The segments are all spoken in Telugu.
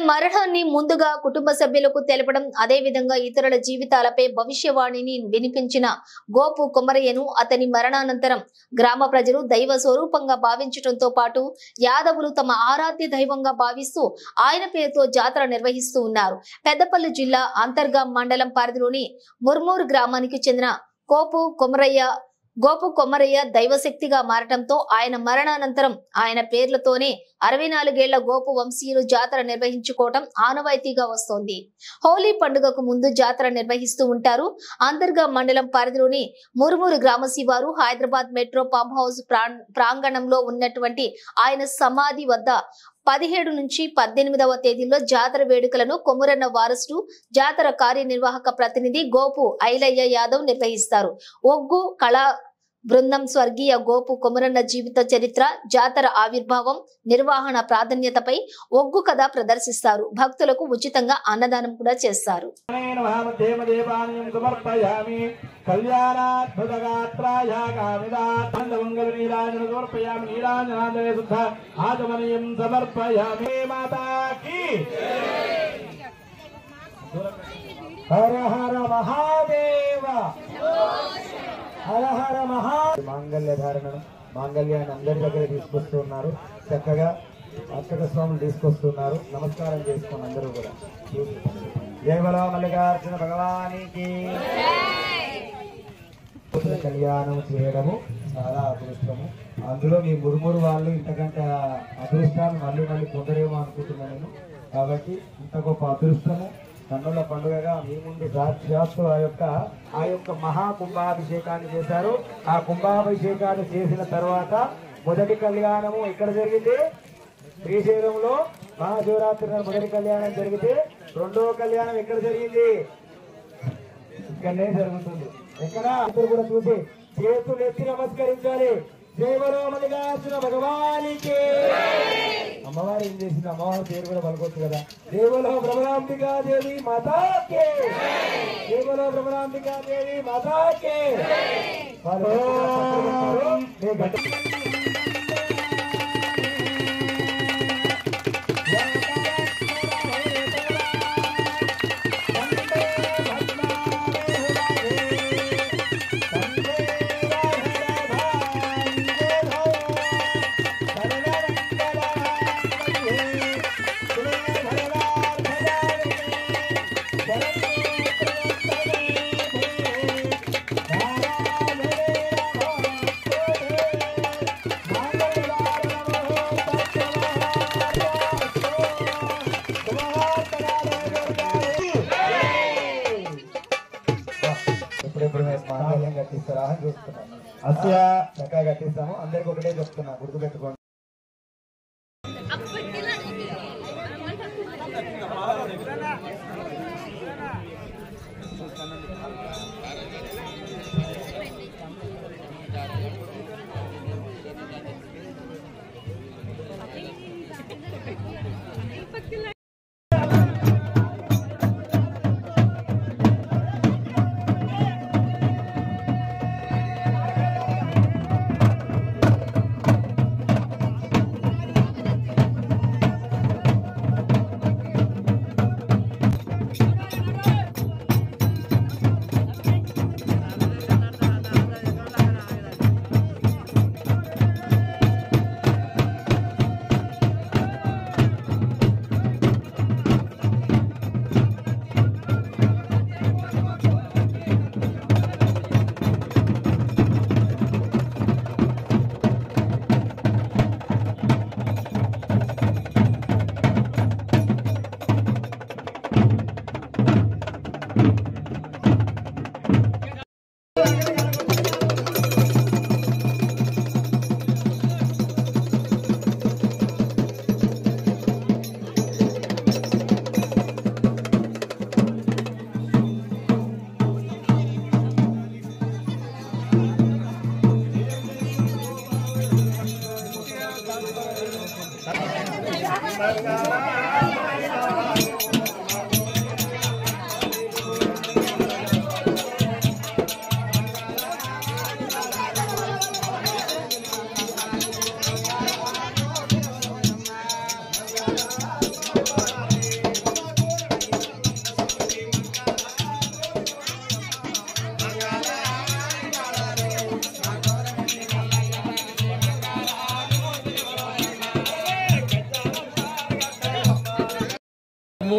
మరణాన్ని ముందుగా కుటుంబ సభ్యులకు తెలపడం, అదే విధంగా ఇతరుల జీవితాలపై భవిష్యవాణిని వినిపించిన గోపు కొమరయ్యను అతని మరణానంతరం గ్రామ ప్రజలు దైవ స్వరూపంగా భావించడంతో పాటు యాదవులు తమ ఆరాధ్య దైవంగా భావిస్తూ ఆయన పేరుతో జాతర నిర్వహిస్తూ ఉన్నారు. పెద్దపల్లి జిల్లా అంతర్గాం మండలం పరిధిలోని ముర్మూరు గ్రామానికి చెందిన గోపు కొమరయ్య దైవశక్తిగా మారటంతో ఆయన మరణానంతరం ఆయన పేర్లతోనే 64 ఏళ్ల గోపు వంశీయులు జాతర నిర్వహించుకోవటం ఆనవాయితీగా వస్తోంది. హోలీ పండుగకు ముందు జాతర నిర్వహిస్తూ ఉంటారు. అంతర్గా మండలం పరిధిలోని మురుమూరు గ్రామ శివారు హైదరాబాద్ మెట్రో పంప్ హౌస్ ప్రాంగణంలో ఉన్నటువంటి ఆయన సమాధి వద్ద 17 నుంచి 18వ తేదీల్లో జాతర వేడుకలను కొమురన్న వారసుడు జాతర కార్యనిర్వాహక ప్రతినిధి గోపు ఐలయ్య యాదవ్ నిర్వహిస్తారు. ఒగ్గు కళా బృందం స్వర్గీయ గోపు కొమురన్న జీవిత చరిత్ర, జాతర ఆవిర్భావం, నిర్వహణ ప్రాధాన్యతపై ఒగ్గు కథ ప్రదర్శిస్తారు. భక్తులకు ఉచితంగా అన్నదానం కూడా చేస్తారు. హర హర మహాదేవ, హర హర మహా. మాంగళ్య ధారణను, మాంగళ్యాన్ని అందరి దగ్గర తీసుకొస్తున్నారు. చక్కగా అర్చక స్వాములు తీసుకొస్తున్నారు. నమస్కారం చేసుకోండి అందరూ కూడా. జయబలో మల్లికార్జున భగవానికి. కళ్యాణం చేయడము చాలా అదృష్టము. అందులో మీ మురుమురు వాళ్ళు ఇంతకంటే అదృష్టాన్ని మళ్ళీ మళ్ళీ పొందరేమో అనుకుంటున్నాను నేను. కాబట్టి ఇంత గొప్ప అదృష్టము కన్నుల పండుగగా మీ ముందు సాక్షాత్తు ఆ యొక్క మహా కుంభాభిషేకాన్ని చేశారు. ఆ కుంభాభిషేకాన్ని చేసిన తర్వాత మొదటి కళ్యాణము ఇక్కడ జరిగింది శ్రీశైలంలో. మహాశివరాత్రి మొదటి కళ్యాణం జరిగితే రెండవ కళ్యాణం ఎక్కడ జరిగింది? ఇక్కడనే జరుగుతుంది. ఎక్కడ అందరూ కూడా చూసి చేతులు ఎత్తి నమస్కరించాలి. జయవరో మల్లికార్జున భగవానికి. అమ్మవారు ఏం చేసింది? అమ్మవారి పేరు కూడా పలుకోవచ్చు కదా. దేవలో భ్రమరాంబికా దేవి మాతాకే, దేవలో భ్రమరాంబికా దేవి మాతాకే. కట్టిస్తారా అని చూస్తున్నాం. అస్య చక్కగా కట్టిస్తాము. అందరికి ఒకటే చెప్తున్నా, గుర్తుపెట్టుకోండి.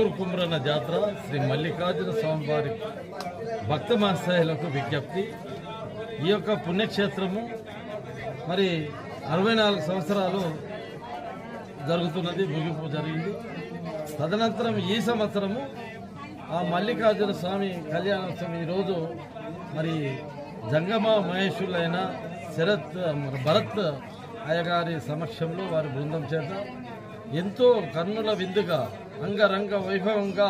ములుమూరు కుమరన్న జాతర శ్రీ మల్లికార్జున స్వామివారి భక్త మహాశయులకు విజ్ఞప్తి. ఈ యొక్క పుణ్యక్షేత్రము మరి 64 సంవత్సరాలు జరుగుతున్నది, ముగింపు జరిగింది. తదనంతరం ఈ సంవత్సరము ఆ మల్లికార్జున స్వామి కళ్యాణోత్సవం ఈరోజు మరి జంగమ మహేషులైన భరత్ అయ్యగారి సమక్షంలో వారి బృందం చేత ఎంతో కన్నుల విందుగా అంగరంగ వైభవంగా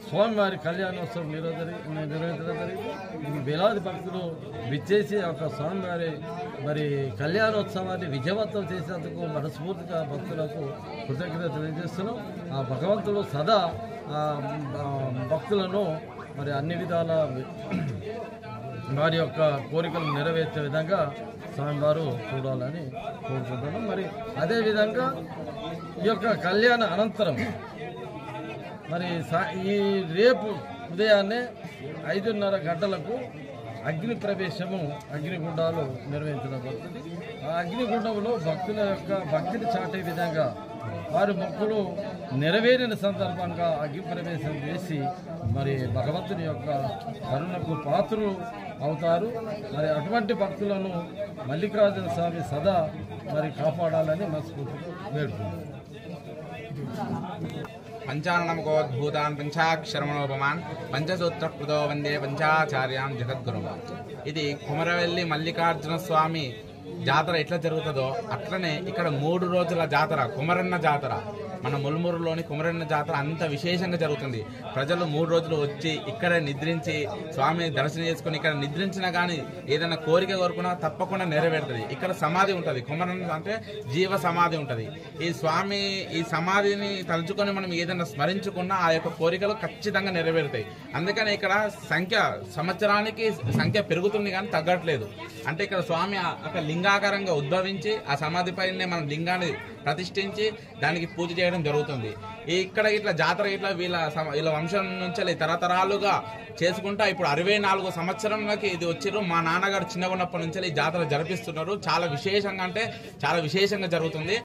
స్వామివారి కళ్యాణోత్సవం నిర్వహించడం జరిగింది. ఇది వేలాది భక్తులు విచ్చేసి ఒక స్వామివారి మరి కళ్యాణోత్సవాన్ని విజయవంతం చేసినందుకు మనస్ఫూర్తిగా భక్తులకు కృతజ్ఞత తెలియజేస్తున్నాం. ఆ భగవంతుడు సదా భక్తులను మరి అన్ని విధాల వారి యొక్క కోరికలు నెరవేర్చే విధంగా స్వామివారు చూడాలని కోరుకుంటున్నాం. మరి అదేవిధంగా ఈ యొక్క కళ్యాణ అనంతరం మరి ఈ రేపు ఉదయాన్నే 5:30 గంటలకు అగ్ని ప్రవేశము అగ్నిగుండాలు నిర్వహించడం జరుగుతుంది. ఆ అగ్నిగుండంలో భక్తుల యొక్క భక్తిని చాటే విధంగా వారి మొక్కులు నెరవేరిన సందర్భంగా అగ్ని ప్రవేశం చేసి మరి భగవంతుని యొక్క కరుణకు పాత్రులు అవుతారు. మరి అటువంటి భక్తులను మల్లికార్జున స్వామి సదా మరి కాపాడాలని మనస్ఫూర్తిగా వేడుకుంటున్నాను. పంచాననమకోద్భూతాన్ పంచాక్షరమణోపమాన్ పంచసూత్రకృతో వందే పంచాచార్యాన్ జగద్గురువాన్. ఇది కుమరవెల్లి మల్లికార్జున స్వామి జాతర ఎట్లా జరుగుతుందో అట్లనే ఇక్కడ 3 రోజుల జాతర, కుమరన్న జాతర, మన ములుమూరులోని కుమరన్న జాతర అంత విశేషంగా జరుగుతుంది. ప్రజలు 3 రోజులు వచ్చి ఇక్కడ నిద్రించి స్వామిని దర్శనం చేసుకుని ఇక్కడ నిద్రించినా కానీ ఏదైనా కోరిక కోరుకున్నా తప్పకుండా నెరవేరుతుంది. ఇక్కడ సమాధి ఉంటుంది, కుమరన్న అంటే జీవ సమాధి ఉంటుంది. ఈ సమాధిని తలుచుకొని మనం ఏదైనా స్మరించుకున్నా ఆ యొక్క కోరికలు ఖచ్చితంగా నెరవేరుతాయి. అందుకని ఇక్కడ సంవత్సరానికి సంఖ్య పెరుగుతుంది కానీ తగ్గట్లేదు. అంటే ఇక్కడ స్వామి ఒక లింగాకారంగా ఉద్భవించి ఆ సమాధి పైనే మనం లింగాన్ని ప్రతిష్ఠించి దానికి పూజ చేయడం జరుగుతుంది. ఇక్కడ ఇట్లా జాతర ఇట్లా వీళ్ళ వంశం నుంచి తరతరాలుగా చేసుకుంటా ఇప్పుడు 64 సంవత్సరంలోకి ఇది వచ్చిర్రు. మా నాన్నగారు చిన్నగా ఉన్నప్పటి నుంచి ఈ జాతర జరిపిస్తున్నారు. చాలా విశేషంగా అంటే చాలా విశేషంగా జరుగుతుంది.